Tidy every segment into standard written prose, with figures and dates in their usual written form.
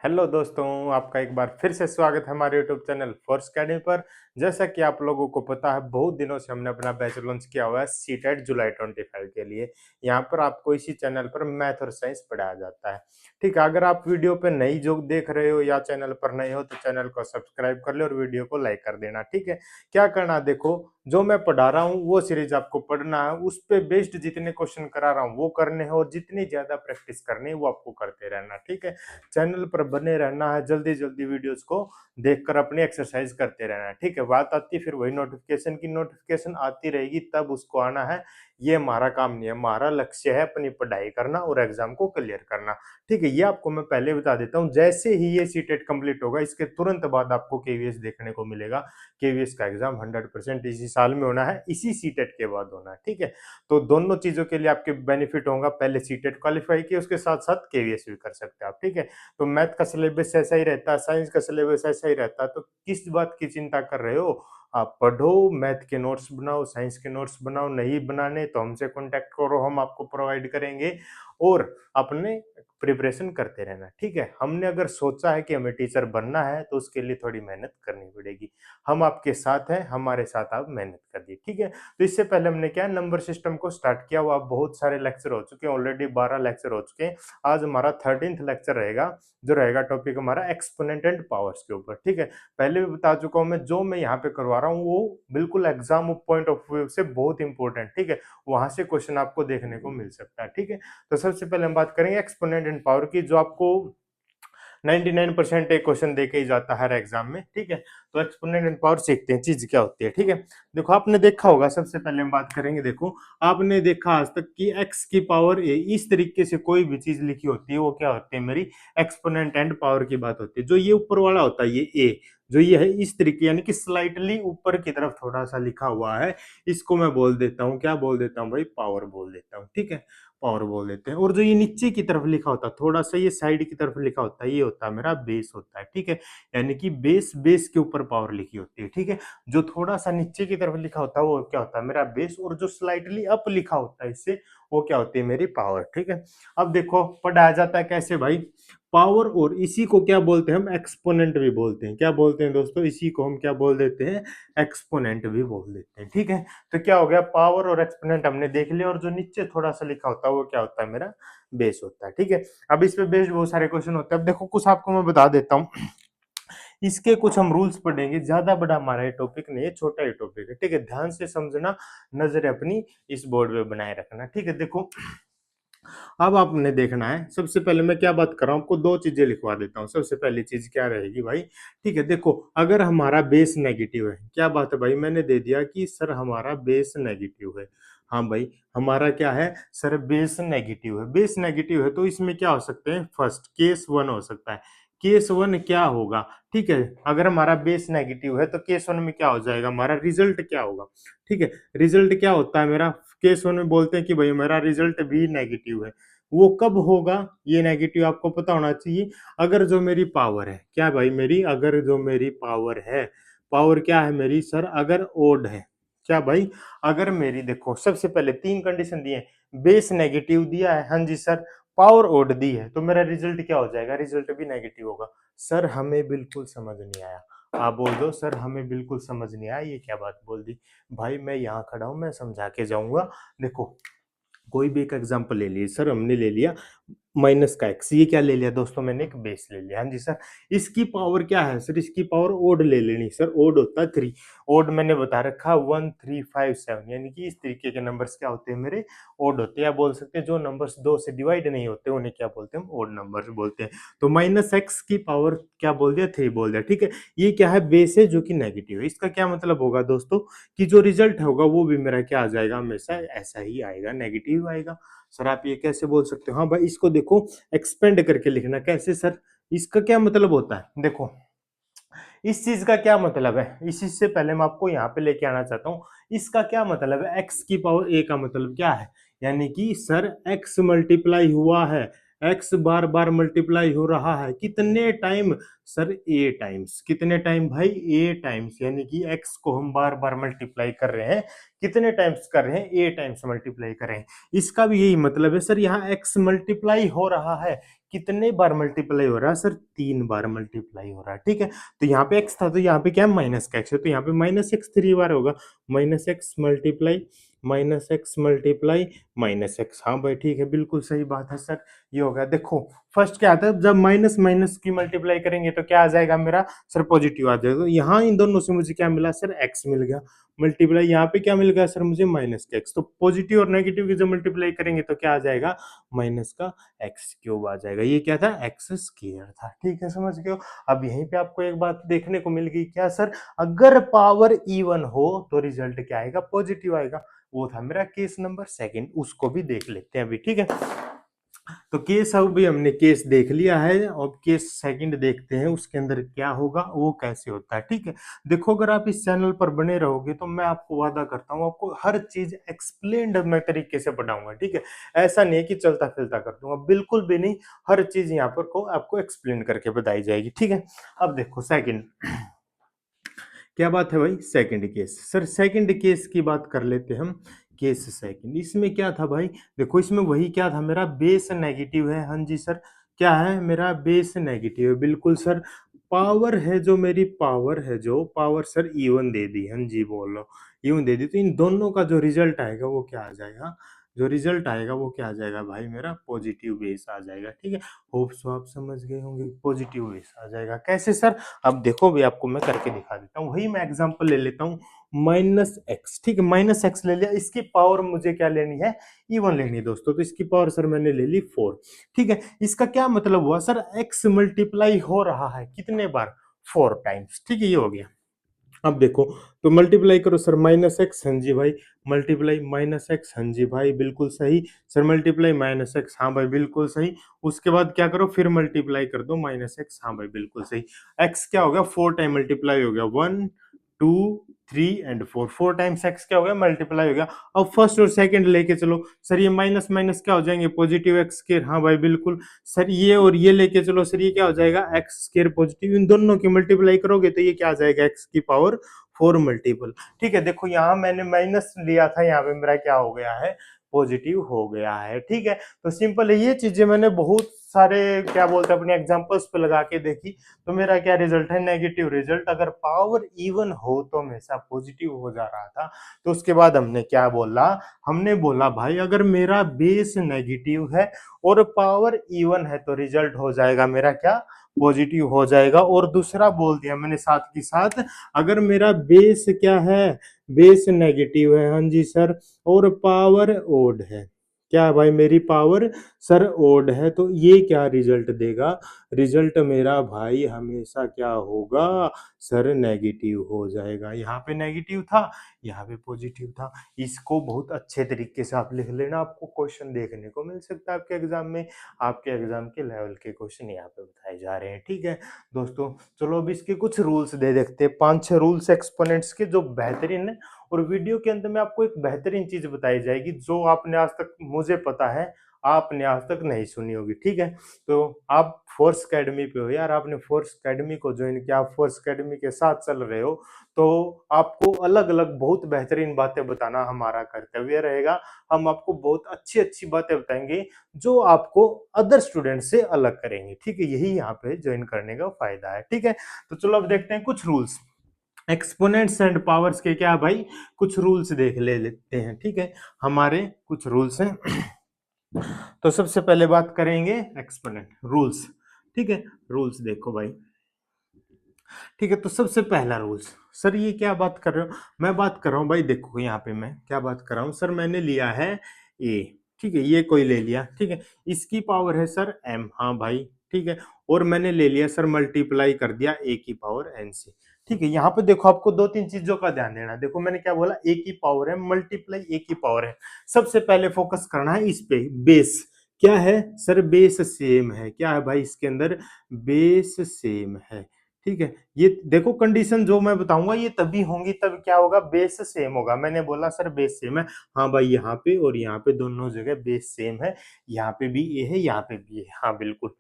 Hello दोस्तों, आपका एक बार फिर से स्वागत है हमारे यूट्यूब चैनल फोर्स अकेडमी पर। जैसा कि आप लोगों को पता है, बहुत दिनों से हमने अपना बैच लॉन्च किया हुआ है सीटेट जुलाई 25 के लिए। यहाँ पर आपको इसी चैनल पर मैथ और साइंस पढ़ाया जाता है। ठीक है, अगर आप वीडियो पे नई जो देख रहे हो या चैनल पर नए हो तो चैनल को सब्सक्राइब कर ले और वीडियो को लाइक कर देना। ठीक है, क्या करना, देखो जो मैं पढ़ा रहा हूँ वो सीरीज आपको पढ़ना है, उस पे बेस्ड जितने क्वेश्चन करा रहा हूँ वो करने हैं और जितनी ज्यादा प्रैक्टिस करनी है वो आपको करते रहना। ठीक है, चैनल पर बने रहना है, जल्दी जल्दी वीडियोस को देखकर अपनी एक्सरसाइज करते रहना है। ठीक है, बात आती है फिर वही नोटिफिकेशन की। नोटिफिकेशन आती रहेगी तब उसको आना है, ये हमारा काम नहीं है। हमारा लक्ष्य है अपनी पढ़ाई करना और एग्जाम को क्लियर करना। ठीक है, ये आपको मैं पहले बता देता हूँ। जैसे ही ये सीटेट कंप्लीट होगा इसके तुरंत बाद आपको केवीएस देखने को मिलेगा। केवीएस का एग्जाम 100% इसी साल में होना है, इसी सीटेट के बाद होना है। ठीक है, तो दोनों चीजों के लिए आपके बेनिफिट होगा। पहले सीटेट क्वालिफाई किए, उसके साथ साथ केवीएस भी कर सकते हैं आप। ठीक है, तो मैथ का सिलेबस ऐसा ही रहता है, साइंस का सिलेबस ऐसा ही रहता है। तो किस बात की चिंता कर रहे हो? आप पढ़ो, मैथ के नोट्स बनाओ, साइंस के नोट्स बनाओ। नहीं बनाने तो हमसे कांटेक्ट करो, हम आपको प्रोवाइड करेंगे और अपने प्रिपरेशन करते रहना। ठीक है, हमने अगर सोचा है कि हमें टीचर बनना है तो उसके लिए थोड़ी मेहनत करनी पड़ेगी। हम आपके साथ हैं, हमारे साथ आप मेहनत करिए। ठीक है, तो इससे पहले हमने क्या नंबर सिस्टम को स्टार्ट किया हुआ, बहुत सारे लेक्चर हो चुके हैं, ऑलरेडी 12 लेक्चर हो चुके हैं। आज हमारा 13th लेक्चर रहेगा, जो रहेगा टॉपिक हमारा एक्सपोनेंट एंड पावर्स के ऊपर। ठीक है, पहले भी बता चुका हूं मैं, जो मैं यहाँ पे करवा रहा हूँ वो बिल्कुल एग्जाम पॉइंट ऑफ व्यू से बहुत इंपॉर्टेंट। ठीक है, वहां से क्वेश्चन आपको देखने को मिल सकता है। ठीक है, तो सबसे पहले हम बात करेंगे एक्सपोनेंट एंड पावर की, जो आपको 99% एक क्वेश्चन देके ही जाता है हर एग्जाम में। ठीक है, तो एक्सपोनेंट एंड पावर सीखते हैं चीज क्या होती है। ठीक है, देखो आपने देखा होगा, सबसे पहले हम बात करेंगे। देखो आपने देखा आज तक कि x की पावर a, इस तरीके से कोई भी चीज लिखी होती है वो क्या होती है, मेरी एक्सपोनेंट एंड पावर की बात होती है। जो ये ऊपर वाला होता है ये a, जो ये है इस तरीके यानी कि स्लाइटली ऊपर की तरफ थोड़ा सा लिखा हुआ है, इसको मैं बोल देता हूँ, क्या बोल देता हूँ भाई, पावर बोल देता हूँ। ठीक है, पावर बोल देते हैं। और जो ये नीचे की तरफ लिखा होता है, थोड़ा सा ये साइड की तरफ लिखा होता है, ये होता है मेरा बेस होता है। ठीक है, यानी कि बेस, बेस के ऊपर पावर लिखी होती है। ठीक है, जो थोड़ा सा नीचे की तरफ लिखा होता है वो क्या होता है, मेरा बेस। और जो स्लाइटली अप लिखा होता है इससे, वो क्या होती है, मेरी पावर। ठीक है, अब देखो पढ़ाया जाता है कैसे भाई, पावर। और इसी को क्या बोलते हैं हम, एक्सपोनेंट भी बोलते हैं। क्या बोलते हैं दोस्तों, इसी को हम क्या बोल देते हैं, एक्सपोनेंट भी बोल देते हैं। ठीक है, तो क्या हो गया, पावर और एक्सपोनेंट हमने देख लिया। और जो नीचे थोड़ा सा लिखा होता है वो क्या होता है, मेरा बेस होता है। ठीक है, अब इस पे बेस्ड बहुत सारे क्वेश्चन होते हैं। अब देखो कुछ आपको मैं बता देता हूँ, इसके कुछ हम रूल्स पढ़ेंगे। ज्यादा बड़ा हमारा ये टॉपिक नहीं है, छोटा ही टॉपिक है। ठीक है, ध्यान से समझना, नजर अपनी इस बोर्ड पे बनाए रखना। ठीक है, देखो अब आपने देखना है, सबसे पहले मैं क्या बात कर रहा हूँ, आपको दो चीजें लिखवा देता हूँ। सबसे पहली चीज क्या रहेगी भाई, ठीक है, देखो अगर हमारा बेस नेगेटिव है, क्या बात है भाई, मैंने दे दिया कि सर हमारा बेस नेगेटिव है। हाँ भाई, हमारा क्या है सर, बेस नेगेटिव है। बेस नेगेटिव है तो इसमें क्या हो सकते हैं, फर्स्ट केस वन हो सकता है। केस वन क्या होगा, ठीक है, अगर हमारा बेस नेगेटिव है तो केस वन में क्या हो जाएगा, हमारा रिजल्ट क्या होगा। ठीक है, रिजल्ट क्या होता है मेरा, केस वन में बोलते हैं कि भाई मेरा रिजल्ट भी नेगेटिव है। वो कब होगा, ये नेगेटिव आपको पता होना चाहिए, अगर जो मेरी पावर है, क्या भाई मेरी, अगर जो मेरी पावर है, पावर क्या है मेरी सर, अगर ओड है। क्या भाई, अगर मेरी, देखो सबसे पहले तीन कंडीशन दी है, बेस नेगेटिव दिया है, हाँ जी सर, पावर ओड दी है, तो मेरा रिजल्ट क्या हो जाएगा, रिजल्ट भी नेगेटिव होगा। सर हमें बिल्कुल समझ नहीं आया। आप बोल दो सर हमें बिल्कुल समझ नहीं आया, ये क्या बात बोल दी। भाई मैं यहाँ खड़ा हूं, मैं समझा के जाऊंगा। देखो कोई भी एक एग्जांपल ले लीजिए, सर हमने ले लिया माइनस का एक्स, ये क्या ले लिया दोस्तों, मैंने एक बेस ले लिया। हाँ जी सर, इसकी पावर क्या है सर, इसकी पावर ओड ले लेनी सर, ओड होता है 3। ओड मैंने बता रखा 1357, यानी कि इस तरीके के नंबर्स क्या होते हैं, मेरे ओड होते हैं। या बोल सकते हैं जो नंबर्स दो से डिवाइड नहीं होते उन्हें क्या बोलते हैं, ओड नंबर्स बोलते हैं। तो माइनस एक्स की पावर क्या बोल दिया, 3 बोल दिया। ठीक है, ये क्या है, बेस है जो कि नेगेटिव है। इसका क्या मतलब होगा दोस्तों, कि जो रिजल्ट होगा वो भी मेरा क्या आ जाएगा, हमेशा ऐसा ही आएगा, नेगेटिव आएगा। सर आप ये कैसे बोल सकते हो, हाँ भाई इसको देखो एक्सपेंड करके लिखना। कैसे सर, इसका क्या मतलब होता है, देखो इस चीज का क्या मतलब है, इस चीज से पहले मैं आपको यहाँ पे लेके आना चाहता हूँ। इसका क्या मतलब है, एक्स की पावर ए का मतलब क्या है, यानी कि सर एक्स मल्टीप्लाई हुआ है, एक्स बार बार मल्टीप्लाई हो रहा है कितने टाइम सर, ए टाइम्स। कितने टाइम भाई, ए टाइम्स, यानी कि एक्स को हम बार बार मल्टीप्लाई कर रहे हैं, कितने टाइम्स कर रहे हैं, ए टाइम्स मल्टीप्लाई कर रहे हैं। इसका भी यही मतलब है सर, यहाँ एक्स मल्टीप्लाई हो रहा है, कितने बार मल्टीप्लाई हो रहा है सर, 3 बार मल्टीप्लाई हो रहा है, ठीक है। तो यहाँ पे एक्स था तो यहाँ पे क्या है, माइनस का एक्स है, तो यहाँ पे माइनस एक्स 3 बार होगा, minus x multiply minus x multiply minus x. हाँ भाई ठीक है, बिल्कुल सही बात है सर, ये होगा। देखो फर्स्ट क्या आता है, जब माइनस माइनस की मल्टीप्लाई करेंगे तो क्या आ जाएगा मेरा सर, पॉजिटिव आ जाएगा। तो यहाँ इन दोनों से मुझे क्या मिला सर, एक्स मिल गया, मल्टीप्लाई यहाँ पे क्या मिल गया सर मुझे, माइनस का एक्स। तो पॉजिटिव और नेगेटिव की जब मल्टीप्लाई करेंगे तो क्या आ जाएगा, माइनस का एक्स क्यूब आ जाएगा। ये क्या था, एक्स स्क्वायर था, ठीक है, समझ गए हो। अब यहीं पे आपको एक बात देखने को मिल गई, क्या सर, अगर पावर इवन हो तो रिजल्ट क्या आएगा, पॉजिटिव आएगा। वो था मेरा केस नंबर सेकंड, उसको भी देख लेते हैं अभी, ठीक है। तो केस अब भी हमने केस देख लिया है, और केस सेकंड देखते हैं उसके अंदर क्या होगा, वो कैसे होता है, ठीक है। देखो अगर आप इस चैनल पर बने रहोगे तो मैं आपको वादा करता हूँ, आपको हर चीज एक्सप्लेन्ड मैं तरीके से पढ़ाऊंगा, ठीक है। ऐसा नहीं है कि चलता फिरता कर दूंगा, बिल्कुल भी नहीं, हर चीज यहाँ पर को आपको एक्सप्लेन करके बताई जाएगी, ठीक है। अब देखो सेकंड, क्या बात है भाई, second case. Sir second case की बात कर लेते हैं हम, केस सेकंड। इसमें क्या था भाई, देखो इसमें वही क्या था, मेरा बेस नेगेटिव है, हाँ जी सर, क्या है मेरा बेस नेगेटिव है, बिल्कुल सर। पावर है जो मेरी, पावर है जो, पावर सर इवन दे दी, हाँ जी बोलो, इवन दे दी, तो इन दोनों का जो रिजल्ट आएगा वो क्या आ जाएगा, जो रिजल्ट आएगा वो क्या आ जाएगा भाई, मेरा पॉजिटिव बेस आ जाएगा, ठीक है। होप सो आप समझ गए होंगे, पॉजिटिव बेस आ जाएगा। कैसे सर, अब देखो भी आपको मैं करके दिखा देता हूँ, वही मैं एग्जांपल ले लेता हूँ, माइनस एक्स, ठीक है, माइनस एक्स ले लिया, इसकी पावर मुझे क्या लेनी है, इवन लेनी है दोस्तों, तो इसकी पावर सर मैंने ले ली 4, ठीक है। इसका क्या मतलब हुआ सर, एक्स मल्टीप्लाई हो रहा है कितने बार, 4 टाइम्स, ठीक है, ये हो गया। अब देखो, तो मल्टीप्लाई करो सर, माइनस एक्स, हाँ जी भाई, मल्टीप्लाई माइनस एक्स, हाँ जी भाई बिल्कुल सही सर, मल्टीप्लाई माइनस एक्स, हाँ भाई बिल्कुल सही। उसके बाद क्या करो, फिर मल्टीप्लाई कर दो माइनस एक्स, हाँ भाई बिल्कुल सही। एक्स क्या हो गया, 4 टाइम मल्टीप्लाई हो गया, 1 2 3 एंड 4, 4 टाइम्स एक्स क्या हो गया, मल्टीप्लाई हो गया। अब फर्स्ट और सेकंड लेके चलो सर, ये माइनस माइनस क्या हो जाएंगे, पॉजिटिव एक्स स्क्वायर, हाँ भाई बिल्कुल सर। ये और ये लेके चलो सर, ये क्या हो जाएगा, एक्स स्क्वायर पॉजिटिव, इन दोनों की मल्टीप्लाई करोगे तो ये क्या आ जाएगा, एक्स की पावर 4 मल्टीपल, ठीक है। देखो यहाँ मैंने माइनस लिया था, यहाँ पे मेरा क्या हो गया है, पॉजिटिव हो गया है, ठीक है। तो सिंपल है, ये चीजें मैंने बहुत सारे क्या बोलते हैं अपने एग्जांपल्स पे लगा के देखी, तो मेरा क्या रिजल्ट है, नेगेटिव रिजल्ट। अगर पावर इवन हो तो हमेशा पॉजिटिव हो जा रहा था। तो उसके बाद हमने क्या बोला, हमने बोला भाई अगर मेरा बेस नेगेटिव है और पावर इवन है तो रिजल्ट हो जाएगा मेरा क्या, पॉजिटिव हो जाएगा। और दूसरा बोल दिया मैंने साथ के साथ, अगर मेरा बेस क्या है, बेस नेगेटिव है, हाँ जी सर, और पावर ओड है, क्या भाई मेरी पावर सर ओड है, तो ये क्या रिजल्ट देगा, रिजल्ट मेरा भाई हमेशा क्या होगा सर, नेगेटिव हो जाएगा। यहाँ पे नेगेटिव था, यहाँ पे पॉजिटिव था। इसको बहुत अच्छे तरीके से आप लिख लेना, आपको क्वेश्चन देखने को मिल सकता है आपके एग्जाम में, आपके एग्जाम के लेवल के क्वेश्चन यहाँ पे बताए जा रहे हैं, ठीक है दोस्तों। चलो अब इसके कुछ रूल्स दे देखते हैं, 5-6 रूल्स एक्सपोनेंट्स के जो बेहतरीन है। और वीडियो के अंत में आपको एक बेहतरीन चीज बताई जाएगी जो आपने आज तक, मुझे पता है आपने आज तक नहीं सुनी होगी, ठीक है। तो आप फोर्स एकेडमी पे हो यार, आपने फोर्स एकेडमी को ज्वाइन किया, आप फोर्स एकेडमी के साथ चल रहे हो, तो आपको अलग अलग बहुत बेहतरीन बातें बताना हमारा कर्तव्य रहेगा। हम आपको बहुत अच्छी अच्छी बातें बताएंगे जो आपको अदर स्टूडेंट से अलग करेंगे, ठीक है। यही यहाँ पे ज्वाइन करने का फायदा है, ठीक है। तो चलो अब देखते हैं कुछ रूल्स, एक्सपोनेंट्स एंड पावर्स के क्या भाई, कुछ रूल्स देख ले लेते हैं, ठीक है। हमारे कुछ रूल्स हैं। तो सबसे पहले बात करेंगे एक्सपोनेंट रूल्स, ठीक है। रूल्स देखो भाई, ठीक है। तो सबसे पहला रूल्स, सर ये क्या बात कर रहे हो, मैं बात कर रहा हूँ भाई, देखो यहाँ पे मैं क्या बात कर रहा हूँ सर, मैंने लिया है ए, ठीक है, ये कोई ले लिया, ठीक है। इसकी पावर है सर एम, हाँ भाई ठीक है। और मैंने ले लिया सर, मल्टीप्लाई कर दिया ए की पावर एन से, ठीक है। यहाँ पे देखो आपको 2-3 चीजों का ध्यान देना है। देखो मैंने क्या बोला, ए की पावर है, मल्टीप्लाई ए की पावर है। सबसे पहले फोकस करना है इस पे, बेस क्या है सर, बेस सेम है, क्या है भाई इसके अंदर, बेस सेम है, ठीक है, ये देखो कंडीशन जो मैं बताऊंगा ये तभी होंगी तब क्या होगा, बेस सेम होगा। मैंने बोला सर बेस सेम है, हाँ भाई यहाँ पे और यहाँ पे दोनों जगह बेस सेम है, यहाँ पे भी ए है यहाँ पे भी है, हाँ बिल्कुल।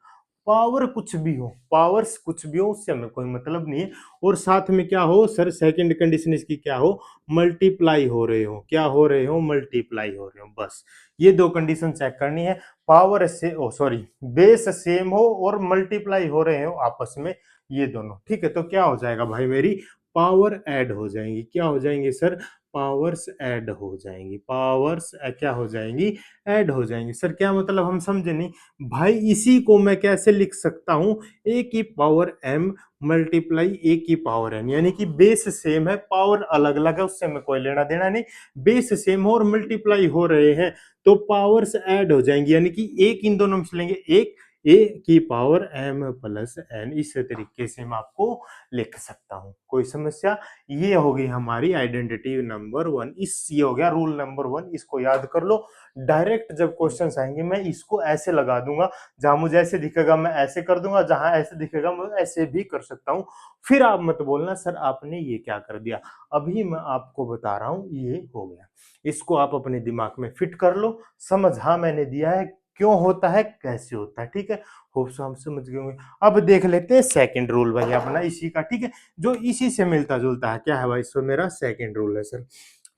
पावर कुछ भी हो, पावर्स कुछ भी हो, उससे हमें कोई मतलब नहीं है। और साथ में क्या हो सर, सेकंड कंडीशन इसकी क्या हो, मल्टीप्लाई हो रहे हो, क्या हो रहे हो, मल्टीप्लाई हो रहे हो, बस ये दो कंडीशन चेक करनी है। पावर से ओ सॉरी बेस सेम हो और मल्टीप्लाई हो रहे हो आपस में, ये दोनों, ठीक है। तो क्या हो जाएगा भाई, मेरी पावर ऐड हो जाएंगी, क्या हो जाएंगे सर, पावर्स ऐड हो जाएंगी, पावर्स क्या हो जाएंगी, ऐड हो जाएंगी। सर क्या मतलब, हम समझे नहीं भाई। इसी को मैं कैसे लिख सकता हूं, ए की पावर m मल्टीप्लाई ए की पावर n, यानी कि बेस सेम है, पावर अलग अलग है, उससे हमें कोई लेना देना नहीं। बेस सेम हो और मल्टीप्लाई हो रहे हैं तो पावर्स ऐड हो जाएंगी, यानी कि एक इन दोनों में मिलेंगे, एक ए की पावर m प्लस n, इस तरीके से मैं आपको लिख सकता हूं। कोई समस्या, ये हो गई हमारी आइडेंटिटी नंबर 1। इस ये हो गया रूल नंबर 1, इसको याद कर लो। डायरेक्ट जब क्वेश्चन आएंगे मैं इसको ऐसे लगा दूंगा, जहां मुझे ऐसे दिखेगा मैं ऐसे कर दूंगा, जहां ऐसे दिखेगा मैं ऐसे भी कर सकता हूं। फिर आप मत बोलना सर आपने ये क्या कर दिया, अभी मैं आपको बता रहा हूं ये हो गया। इसको आप अपने दिमाग में फिट कर लो, समझ हाँ मैंने दिया है, क्यों होता है, कैसे होता है, ठीक है। होप सो हम समझ गए होंगे। अब देख लेते हैं सेकंड रूल भाई अपना इसी का, ठीक है, जो इसी से मिलता जुलता है। क्या है भाई, सो मेरा सेकंड रूल है सर,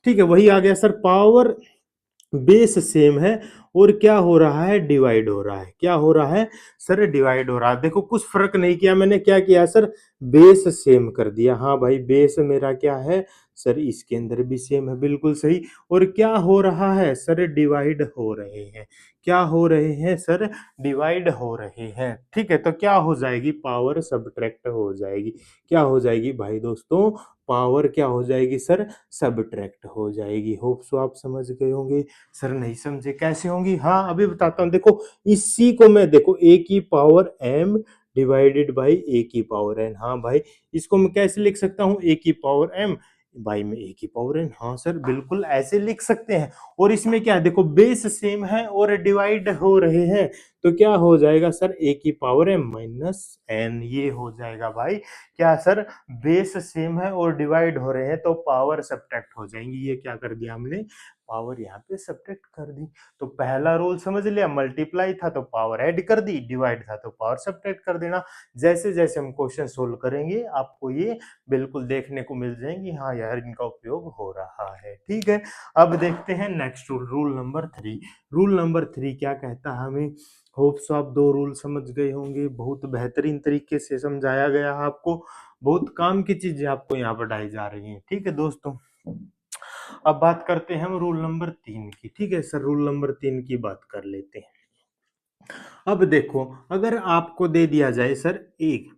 ठीक है, वही आ गया सर। पावर बेस सेम है और क्या हो रहा है, डिवाइड हो रहा है, क्या हो रहा है सर, डिवाइड हो रहा है। देखो कुछ फर्क नहीं किया मैंने, क्या किया सर, बेस सेम कर दिया। हाँ भाई बेस मेरा क्या है सर, इसके अंदर भी सेम है, बिल्कुल सही। और क्या हो रहा है सर, डिवाइड हो रहे हैं, क्या हो रहे हैं सर, डिवाइड हो रहे हैं, ठीक है। तो क्या हो जाएगी, पावर सब्ट्रैक्ट हो जाएगी, क्या हो जाएगी भाई दोस्तों, पावर क्या हो जाएगी सर, सब्ट्रैक्ट हो जाएगी। होप सो आप समझ गए होंगे। सर नहीं समझे कैसे होंगी, हाँ अभी बताता हूँ। देखो इसी को मैं, देखो ए की पावर m डिवाइडेड बाई ए की पावर n, हाँ भाई इसको मैं कैसे लिख सकता हूँ, ए की पावर m बाई में ए की पावर n, हाँ सर बिल्कुल ऐसे लिख सकते हैं। और इसमें क्या है, देखो बेस सेम है और डिवाइड हो रहे हैं, तो क्या हो जाएगा सर, ए की पावर m माइनस n, ये हो जाएगा भाई। क्या सर, बेस सेम है और डिवाइड हो रहे हैं तो पावर सब्ट्रैक्ट हो जाएंगी। ये क्या कर दिया हमने, पावर यहाँ पे सब्ट्रैक्ट कर दी। तो पहला रूल समझ लिया, मल्टीप्लाई था तो पावर ऐड कर दी, डिवाइड था तो पावर सब्ट्रैक्ट कर देना। जैसे जैसे हम क्वेश्चन सोल्व करेंगे आपको ये बिल्कुल देखने को मिल जाएंगी, हाँ यार इनका उपयोग हो रहा है, ठीक है। अब देखते हैं next rule, rule number 3। Rule number 3 क्या कहता है हमें, होप सो आप दो रूल समझ गए होंगे, बहुत बेहतरीन तरीके से समझाया गया है आपको, बहुत काम की चीजें आपको यहाँ पढ़ाई जा रही हैं, ठीक है दोस्तों। अब बात करते हैं हम रूल नंबर 3 की, ठीक है सर, रूल नंबर 3 की बात कर लेते हैं। अब देखो अगर आपको दे दिया जाए सर एक,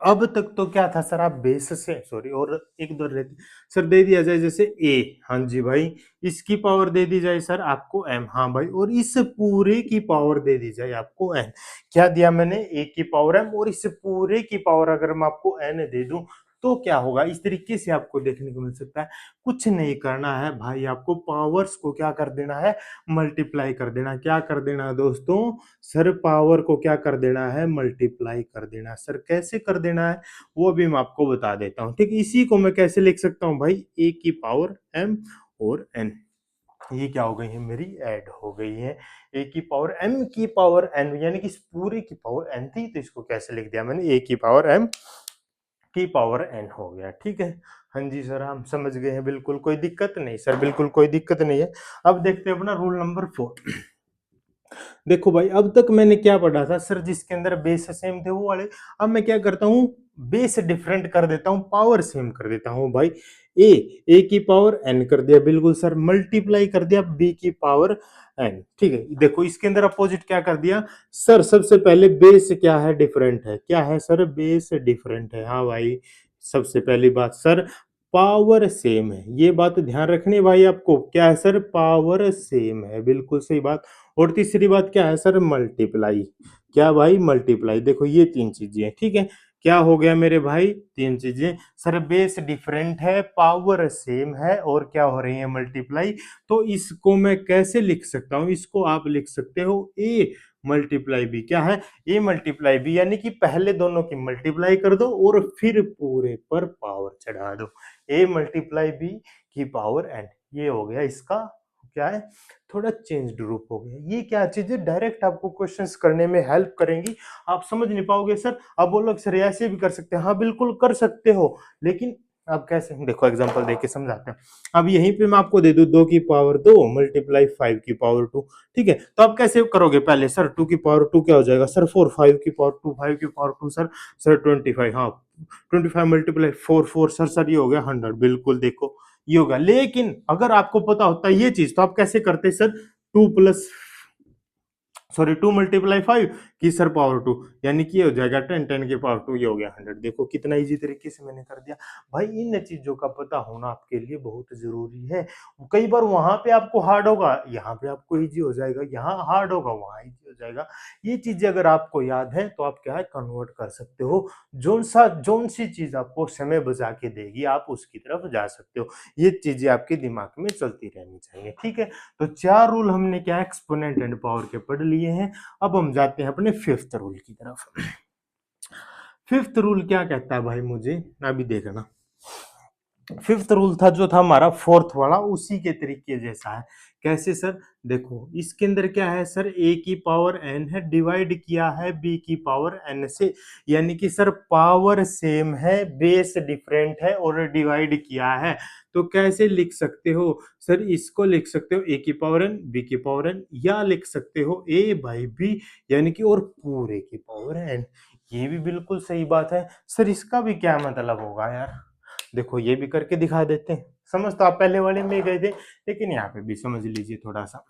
अब तक तो क्या था सर, आप बेस से सॉरी और एक दो लेते सर, दे दिया जाए जैसे ए, हाँ जी भाई, इसकी पावर दे दी जाए सर आपको m, हाँ भाई, और इस पूरे की पावर दे दी जाए आपको n। क्या दिया मैंने, a की पावर m और इस पूरे की पावर अगर मैं आपको n दे दूं तो क्या होगा, इस तरीके से आपको देखने को मिल सकता है। कुछ नहीं करना है भाई, आपको पावर्स को क्या कर देना है, मल्टीप्लाई कर देना। क्या कर देना है दोस्तों, सर पावर को क्या कर देना है, मल्टीप्लाई कर देना। सर कैसे कर देना है वो भी मैं आपको बता देता हूँ, ठीक। इसी को मैं कैसे लिख सकता हूँ भाई, ए की पावर m और n, ये क्या हो गई है मेरी, ऐड हो गई है। ए की पावर m की पावर n, यानी कि इस पूरे की पावर n थी, तो इसको कैसे लिख दिया मैंने, ए की पावर m की पावर n हो गया, ठीक है। हाँ जी सर हम समझ गए हैं, बिल्कुल कोई दिक्कत नहीं सर, बिल्कुल कोई दिक्कत नहीं है। अब देखते हैं अपना रूल नंबर 4। देखो भाई अब तक मैंने क्या पढ़ा था सर, जिसके अंदर बेस सेम थे वो वाले, अब मैं क्या करता हूँ, बेस डिफरेंट कर देता हूँ, पावर सेम कर देता हूँ भाई। ए, ए की पावर n कर दिया, बिल्कुल सर, मल्टीप्लाई कर दिया बी की पावर n, ठीक है। देखो इसके अंदर अपोजिट क्या कर दिया सर, सबसे पहले बेस क्या है, डिफरेंट है, क्या है सर, बेस डिफरेंट है, हाँ भाई। सबसे पहली बात सर, पावर सेम है, ये बात ध्यान रखनी भाई आपको, क्या है सर, पावर सेम है, बिल्कुल सही बात। और तीसरी बात क्या है सर, मल्टीप्लाई, क्या भाई, मल्टीप्लाई। देखो ये तीन चीजें हैं, ठीक है। क्या हो गया मेरे भाई, तीन चीजें सर, बेस डिफरेंट है, पावर सेम है और क्या हो रही है, मल्टीप्लाई। तो इसको मैं कैसे लिख सकता हूं, इसको आप लिख सकते हो ए मल्टीप्लाई बी क्या है, ए मल्टीप्लाई बी, यानी कि पहले दोनों की मल्टीप्लाई कर दो और फिर पूरे पर पावर चढ़ा दो, ए मल्टीप्लाई बी की पावर एन। ये हो गया इसका क्या है, थोड़ा चेंज्ड रूप हो गया। ये क्या चीजें डायरेक्ट आपको क्वेश्चंस करने में हेल्प करेंगी, आप समझ नहीं पाओगे सर, अब वो लोग सर ऐसे भी कर सकते हैं, हाँ बिल्कुल कर सकते हो, लेकिन अब कैसे, देखो एग्जांपल देख के समझाते हैं। अब यहीं पे मैं आपको दे दूं 2 की पावर 2 मल्टीप्लाई 5 की पावर 2, ठीक है, तो आप कैसे करोगे, पहले सर 2 की पावर 2 क्या हो जाएगा सर 4, 5 की पावर 2, 5 की पावर 2 सर 25, हाँ 25 मल्टीप्लाई 4, 4 सर ये हो गया 100, बिल्कुल देखो ये होगा। लेकिन अगर आपको पता होता है ये चीज तो आप कैसे करते सर, 2 प्लस सॉरी 2 मल्टीप्लाई 5 की सर पावर 2, यानी कि ये हो जाएगा 10, 10 की पावर 2, ये हो गया 100। देखो कितना इजी तरीके से मैंने कर दिया। भाई इन चीजों का पता होना आपके लिए बहुत जरूरी है। कई बार वहां पे आपको हार्ड होगा, यहाँ पे आपको इजी हो जाएगा, यहाँ हार्ड होगा वहां इजी हो जाएगा। ये चीजें अगर आपको याद है तो आप क्या है कन्वर्ट कर सकते हो, जोन सी चीज आपको समय बचा के देगी आप उसकी तरफ जा सकते हो। ये चीजें आपके दिमाग में चलती रहनी चाहिए, ठीक है। तो 4 रूल हमने क्या एक्सपोनेंट एंड पावर के पढ़ लिए हैं। अब हम जाते हैं अपने फिफ्थ रूल की तरफ। फिफ्थ रूल क्या कहता है भाई, मुझे अभी देखना। फिफ्थ रूल था जो था हमारा फोर्थ वाला, उसी के तरीके जैसा है। कैसे सर, देखो इसके अंदर क्या है सर, a की पावर n है, डिवाइड किया है b की पावर n से, यानी कि सर पावर सेम है, बेस डिफरेंट है और डिवाइड किया है। तो कैसे लिख सकते हो सर, इसको लिख सकते हो a की पावर n b की पावर n, या लिख सकते हो a बाई b, यानी कि और पूरे की पावर n। ये भी बिल्कुल सही बात है सर, इसका भी क्या मतलब होगा यार, देखो ये भी करके दिखा देते हैं। समझ तो आप पहले वाले में गए थे, लेकिन यहाँ पे भी समझ लीजिए थोड़ा सा।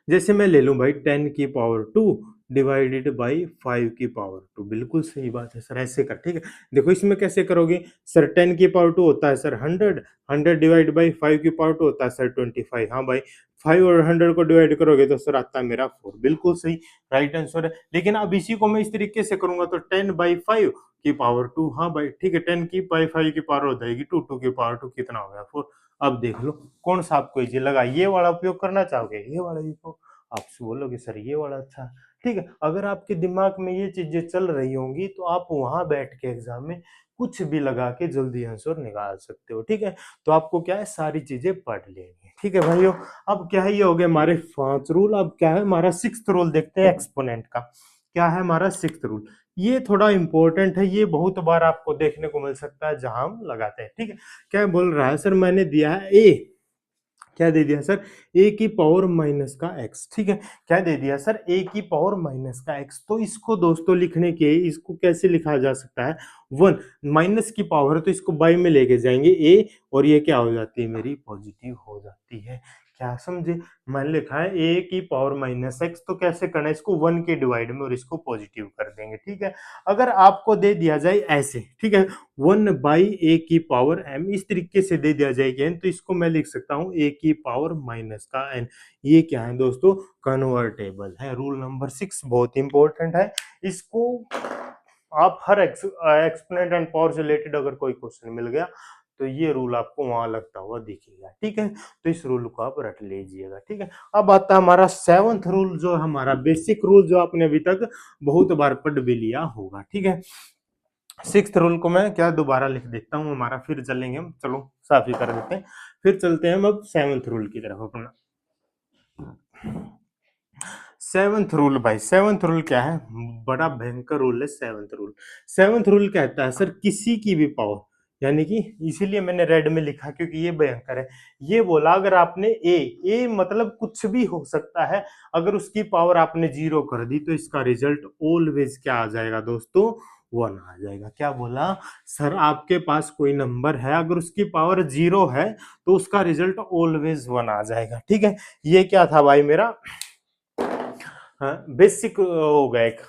जैसे मैं ले लूं भाई 10 की पावर 2 डिवाइडेड बाई 5 की पावर 2, बिल्कुल सही बात है सर, ऐसे कर, ठीक है। देखो इसमें कैसे करोगे सर, 10 की पावर 2 होता है सर 100, 100 डिवाइड बाई 5 की पावर 2 होता है सर 25, हाँ भाई 5 और 100 को डिवाइड करोगे तो सर आता है मेरा 4, बिल्कुल सही, राइट आंसर है। लेकिन अब इसी को मैं इस तरीके से करूंगा तो 10 बाई 5 की पावर 2, हाँ भाई ठीक है, 10 की बाई 5 की पावर हो जाएगी 2, 2 की पावर 2 कितना हो गया 4। अब देख लो कौन सा आपको इजी लगा, ये वाला उपयोग करना चाहोगे ये वाला उपयोग, आप बोलोगे सर ये वाला अच्छा, ठीक है। अगर आपके दिमाग में ये चीजें चल रही होंगी तो आप वहां बैठ के एग्जाम में कुछ भी लगा के जल्दी आंसर निकाल सकते हो, ठीक है। तो आपको क्या है सारी चीजें पढ़ लेनी है, ठीक है भाइयों। अब क्या है, ये हो गए हमारे 5 रूल। अब क्या है हमारा 6th रूल देखते हैं एक्सपोनेंट का। क्या है हमारा 6th रूल, ये थोड़ा इंपॉर्टेंट है, ये बहुत बार आपको देखने को मिल सकता है जहां हम लगाते हैं, ठीक है। क्या बोल रहा है सर, मैंने दिया है ए, क्या दे दिया सर, ए की पावर माइनस का एक्स, ठीक है। क्या दे दिया सर, ए की पावर माइनस का एक्स। तो इसको दोस्तों लिखने के, इसको कैसे लिखा जा सकता है, 1 माइनस की पावर है तो इसको बाई में लेके जाएंगे ए, और ये क्या हो जाती है मेरी पॉजिटिव हो जाती है। क्या समझे, मैंने लिखा है ए की पावर माइनस एक्स, तो कैसे करना है इसको 1 के डिवाइड में और इसको पॉजिटिव कर देंगे, ठीक है। अगर आपको दे दिया जाए ऐसे, ठीक है, 1 बाई ए की पावर m, इस तरीके से दे दिया जाएगा n, तो इसको मैं लिख सकता हूं a की पावर माइनस का n। ये क्या है दोस्तों, कन्वर्टेबल है। रूल नंबर 6 बहुत इंपॉर्टेंट है, इसको आप हर एक्सपोनेंट एंड पावर से रिलेटेड अगर कोई क्वेश्चन मिल गया तो ये रूल आपको वहां लगता हुआ दिखेगा, ठीक है। तो इस रूल को आप रट लीजिएगा, ठीक है। अब आता है हमारा 7th रूल, जो हमारा बेसिक रूल, जो आपने अभी तक बहुत बार पढ़ भी लिया होगा, ठीक है। 6th रूल को मैं क्या दोबारा लिख देता हूँ हमारा, फिर चलेंगे हम, चलो साफ ही कर देते हैं, फिर चलते हैं हम अब 7th रूल की तरफ अपना। 7th रूल भाई, 7th रूल क्या है, बड़ा भयंकर रूल है 7th रूल। 7th रूल कहता है सर, किसी की भी पावर, यानी कि इसीलिए मैंने रेड में लिखा क्योंकि ये भयंकर है। ये बोला अगर आपने ए मतलब कुछ भी हो सकता है, अगर उसकी पावर आपने 0 कर दी तो इसका रिजल्ट ऑलवेज क्या आ जाएगा दोस्तों, 1 आ जाएगा। क्या बोला सर, आपके पास कोई नंबर है अगर उसकी पावर 0 है तो उसका रिजल्ट ऑलवेज 1 आ जाएगा, ठीक है। ये क्या था भाई मेरा, हाँ बेसिक हो गया एक,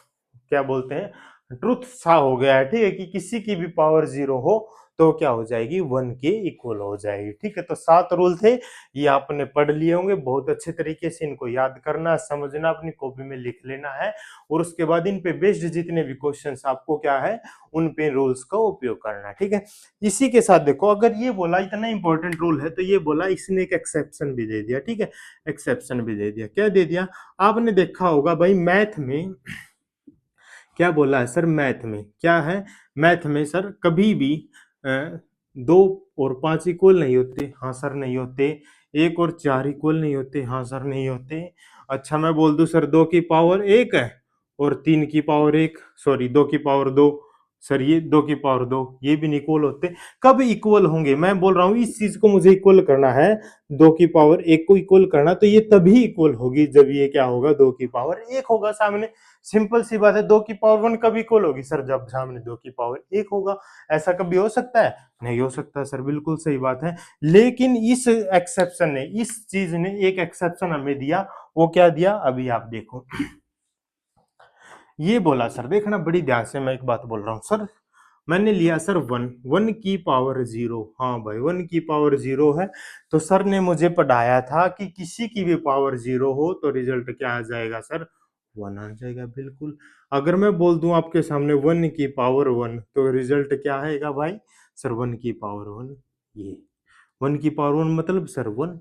क्या बोलते हैं ट्रुथ सा हो गया है, ठीक है, कि किसी की भी पावर जीरो हो तो क्या हो जाएगी, वन के इक्वल हो जाएगी। ठीक है, तो 7 रूल थे, ये आपने पढ़ लिए होंगे बहुत अच्छे तरीके से। इनको याद करना, समझना, अपनी कॉपी में लिख लेना है, और उसके बाद इन पे बेस्ड जितने भी क्वेश्चंस आपको क्या है, उन पे रूल्स का उपयोग करना है। ठीक है, इसी के साथ देखो, अगर ये बोला इतना इंपॉर्टेंट रूल है, तो ये बोला इसने एक एक्सेप्शन भी दे दिया। ठीक है, एक्सेप्शन भी दे दिया। क्या दे दिया, आपने देखा होगा भाई मैथ में क्या बोला है सर, मैथ में क्या है, मैथ में सर कभी भी 2 और 5 इक्वल नहीं होते, हाँ सर नहीं होते। 1 और 4 इक्वल नहीं होते, हाँ सर नहीं होते। अच्छा मैं बोल दूं सर 2 की पावर 1 है और 3 की पावर 1, सॉरी 2 की पावर 2, सर ये 2 की पावर 2, ये भी नहीं इक्वल होते। कब इक्वल होंगे, मैं बोल रहा हूँ इस चीज को मुझे इक्वल करना है, 2 की पावर 1 को इक्वल करना, तो ये तभी इक्वल होगी जब ये क्या होगा, 2 की पावर 1 होगा सामने। सिंपल सी बात है, 2 की पावर 1 कब इक्वल होगी सर, जब सामने 2 की पावर 1 होगा। ऐसा कभी हो सकता है, नहीं हो सकता सर, बिल्कुल सही बात है। लेकिन इस एक्सेप्शन ने, इस चीज ने एक एक्सेप्शन हमें दिया, वो क्या दिया अभी आप देखो। ये बोला सर, देखना बड़ी ध्यान से, मैं एक बात बोल रहा हूं सर, मैंने लिया सर 1 की पावर 0, हाँ भाई 1 की पावर 0 है, तो सर ने मुझे पढ़ाया था कि किसी की भी पावर 0 हो तो रिजल्ट क्या आ जाएगा सर, 1 आ जाएगा। बिल्कुल, अगर मैं बोल दूं आपके सामने 1 की पावर 1, तो रिजल्ट क्या आएगा भाई, सर 1 की पावर 1, ये 1 की पावर 1 मतलब सर 1,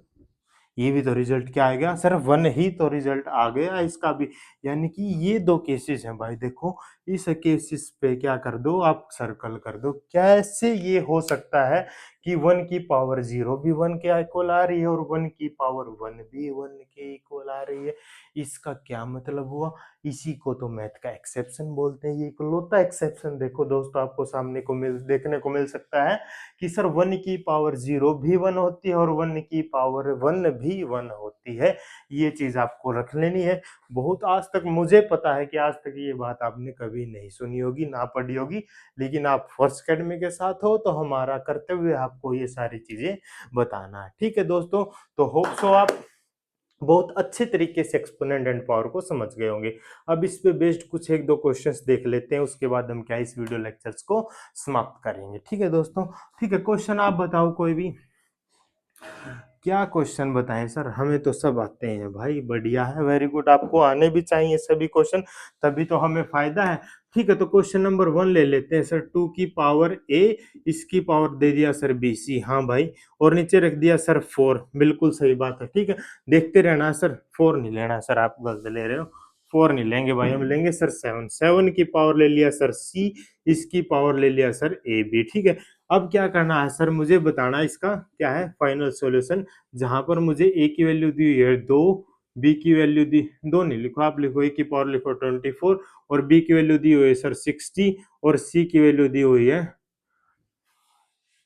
ये भी तो रिजल्ट क्या आएगा सर, 1 ही तो रिजल्ट आ गया इसका भी। यानी कि ये 2 केसेस हैं भाई, देखो इस केसेस पे क्या कर दो आप, सर्कल कर दो। कैसे ये हो सकता है कि 1 की पावर 0 भी 1 के इक्वल आ रही है और 1 की पावर 1 भी 1 के इक्वल आ रही है, इसका क्या मतलब हुआ। इसी को तो मैथ का एक्सेप्शन बोलते हैं, ये इकलौता एक्सेप्शन देखो दोस्तों आपको सामने को देखने को मिल सकता है कि सर 1 की पावर 0 भी 1 होती है और 1 की पावर 1 भी 1 होती है। ये चीज आपको रख लेनी है। बहुत आज तक मुझे पता है कि आज तक ये बात आपने कभी नहीं सुनी होगी, ना पढ़ी होगी, लेकिन आप फर्स्ट अकेडमी के साथ हो तो हमारा कर्तव्य है आपको ये सारी चीजें बताना है। ठीक है दोस्तों, तो होप सो आप बहुत अच्छे तरीके से एक्सपोनेंट एंड पावर को समझ गए होंगे। अब इस पे बेस्ड कुछ एक दो क्वेश्चंस देख लेते हैं, उसके बाद हम क्या इस वीडियो लेक्चर्स को समाप्त करेंगे। ठीक है दोस्तों, ठीक है, क्वेश्चन आप बताओ कोई भी, क्या क्वेश्चन बताएं सर, हमें तो सब आते हैं भाई, बढ़िया है, वेरी गुड, आपको आने भी चाहिए सभी क्वेश्चन, तभी तो हमें फायदा है। ठीक है, तो क्वेश्चन नंबर 1 ले लेते हैं सर, 2 की पावर इसकी पावर दे दिया सर BC, हाँ भाई, और नीचे रख दिया सर 4, बिल्कुल सही बात है। ठीक है, देखते रहना है सर, 4 नहीं लेना है सर, आप गलत ले रहे हो, 4 नहीं लेंगे भाई, हम लेंगे सर 7, 7 की पावर ले लिया सर C, इसकी पावर ले लिया सर AB। ठीक है, अब क्या करना है सर, मुझे बताना इसका क्या है फाइनल सॉल्यूशन, जहां पर मुझे ए की वैल्यू दी हुई है 2, बी की वैल्यू दी, 2 नहीं लिखो आप, लिखो ए की पावर लिखो 24, और बी की वैल्यू दी हुई है सर 60, और सी की वैल्यू दी हुई है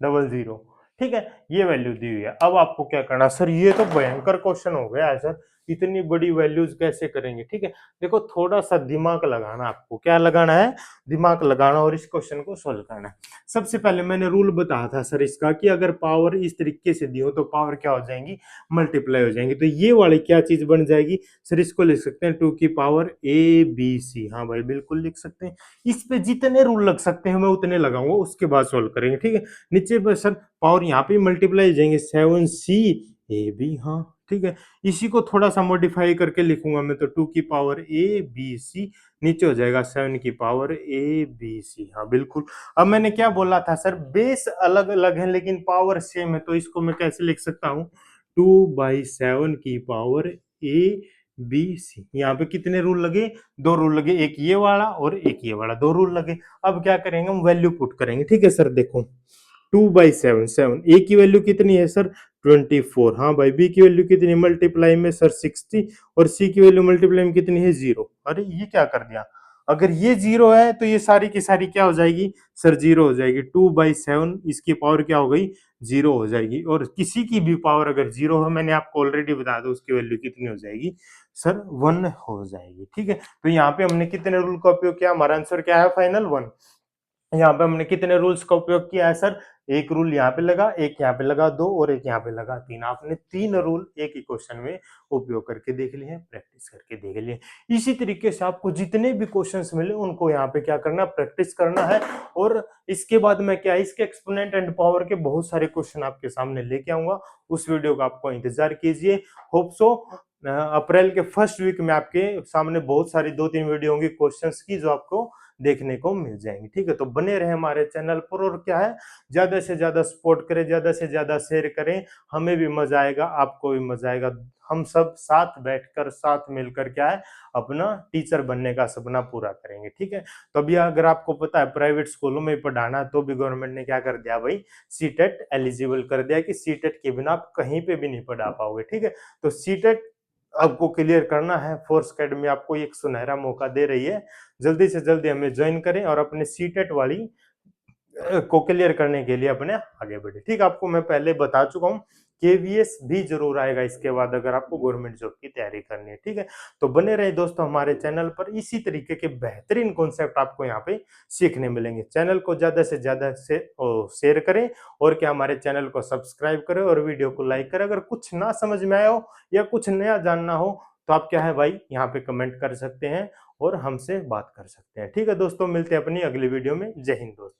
00। ठीक है, ये वैल्यू दी हुई है। अब आपको क्या करना सर, ये तो भयंकर क्वेश्चन हो गया है सर, इतनी बड़ी वैल्यूज कैसे करेंगे। ठीक है, देखो थोड़ा सा दिमाग लगाना, आपको क्या लगाना है, दिमाग लगाना, और इस क्वेश्चन को सोल्व करना है। सबसे पहले मैंने रूल बताया था सर इसका, कि अगर पावर इस तरीके से दी हो तो पावर क्या हो जाएंगी, मल्टीप्लाई हो जाएंगी। तो ये वाली क्या चीज बन जाएगी सर, इसको लिख सकते हैं 2 की पावर ABC, हाँ भाई बिल्कुल लिख सकते हैं। इस पे जितने रूल लग सकते हैं मैं उतने लगाऊंगा, उसके बाद सोल्व करेंगे। ठीक है, नीचे पर सर पावर यहाँ पे मल्टीप्लाई जाएंगे 7C AB, हाँ ठीक है, इसी को थोड़ा सा मॉडिफाई करके लिखूंगा मैं, तो 2 की पावर ABC, नीचे हो जाएगा 7 की पावर ABC, हाँ बिल्कुल। अब मैंने क्या बोला था सर, बेस अलग अलग है लेकिन पावर सेम है, तो इसको मैं कैसे लिख सकता हूँ, 2/7 की पावर ABC। यहाँ पे कितने रूल लगे, 2 रूल लगे, एक ये वाला और एक ये वाला, 2 रूल लगे। अब क्या करेंगे, हम वैल्यू पुट करेंगे। ठीक है सर, देखो 2/7, 7, ए की वैल्यू कितनी है सर 24, हाँ भाई, बी की वैल्यू कितनी मल्टीप्लाई में सर 60, और सी की वैल्यू मल्टीप्लाई में कितनी है 0। अरे ये क्या कर दिया, अगर ये 0 है तो ये सारी की सारी क्या हो जाएगी सर, 0 हो जाएगी। 2/7 इसकी पावर क्या हो गई, 0 हो जाएगी, और किसी की भी पावर अगर 0 है, मैंने आपको ऑलरेडी बता दो उसकी वैल्यू कितनी हो जाएगी सर, 1 हो जाएगी। ठीक है, तो यहाँ पे हमने कितने रूल का उपयोग किया, हमारा आंसर क्या है फाइनल 1। यहाँ पे हमने कितने रूल्स का उपयोग किया है सर? एक रूल यहाँ पे लगा, एक यहाँ पे लगा 2 और एक यहाँ पे लगा 3। आपने 3 रूल एक ही क्वेश्चन में उपयोग करके देख लिए हैं, प्रैक्टिस करके देख लिए। इसी तरीके से आपको जितने भी क्वेश्चंस मिले उनको यहाँ पे क्या करना है, प्रैक्टिस करना है। और इसके बाद मैं क्या, इसके एक्सपोनेंट एंड पावर के बहुत सारे क्वेश्चन आपके सामने लेके आऊंगा। उस वीडियो का आपको इंतजार कीजिए। होप सो अप्रैल के फर्स्ट वीक में आपके सामने बहुत सारी 2-3 वीडियो होंगी क्वेश्चंस की, जो आपको देखने को मिल जाएंगी। ठीक है, तो बने रहे हमारे चैनल पर। और क्या है, ज्यादा से ज्यादा सपोर्ट करें, ज्यादा से ज्यादा शेयर करें, हमें भी मजा आएगा, आपको भी मजा आएगा। हम सब साथ बैठकर, साथ मिलकर क्या है, अपना टीचर बनने का सपना पूरा करेंगे। ठीक है, तो अभी अगर आपको पता है प्राइवेट स्कूलों में पढ़ाना, तो भी गवर्नमेंट ने क्या कर दिया भाई, सीटेट एलिजिबल कर दिया कि सीटेट के बिना आप कहीं पे भी नहीं पढ़ा पाओगे। ठीक है, तो सीटेट आपको क्लियर करना है। फोर्स एकेडमी आपको एक सुनहरा मौका दे रही है। जल्दी से जल्दी हमें ज्वाइन करें और अपने सीटेट वाली को क्लियर करने के लिए अपने आगे बढ़े। ठीक है, आपको मैं पहले बता चुका हूँ, केवीएस भी जरूर आएगा इसके बाद, अगर आपको गवर्नमेंट जॉब की तैयारी करनी है। ठीक है, तो बने रहे दोस्तों हमारे चैनल पर। इसी तरीके के बेहतरीन कॉन्सेप्ट आपको यहाँ पे सीखने मिलेंगे। चैनल को ज्यादा से ज्यादा से शेयर करें, और क्या, हमारे चैनल को सब्सक्राइब करें और वीडियो को लाइक करें। अगर कुछ ना समझ में आया हो या कुछ नया जानना हो, तो आप क्या है भाई, यहाँ पे कमेंट कर सकते हैं और हमसे बात कर सकते हैं। ठीक है दोस्तों, मिलते हैं अपनी अगली वीडियो में। जय हिंद दोस्तों।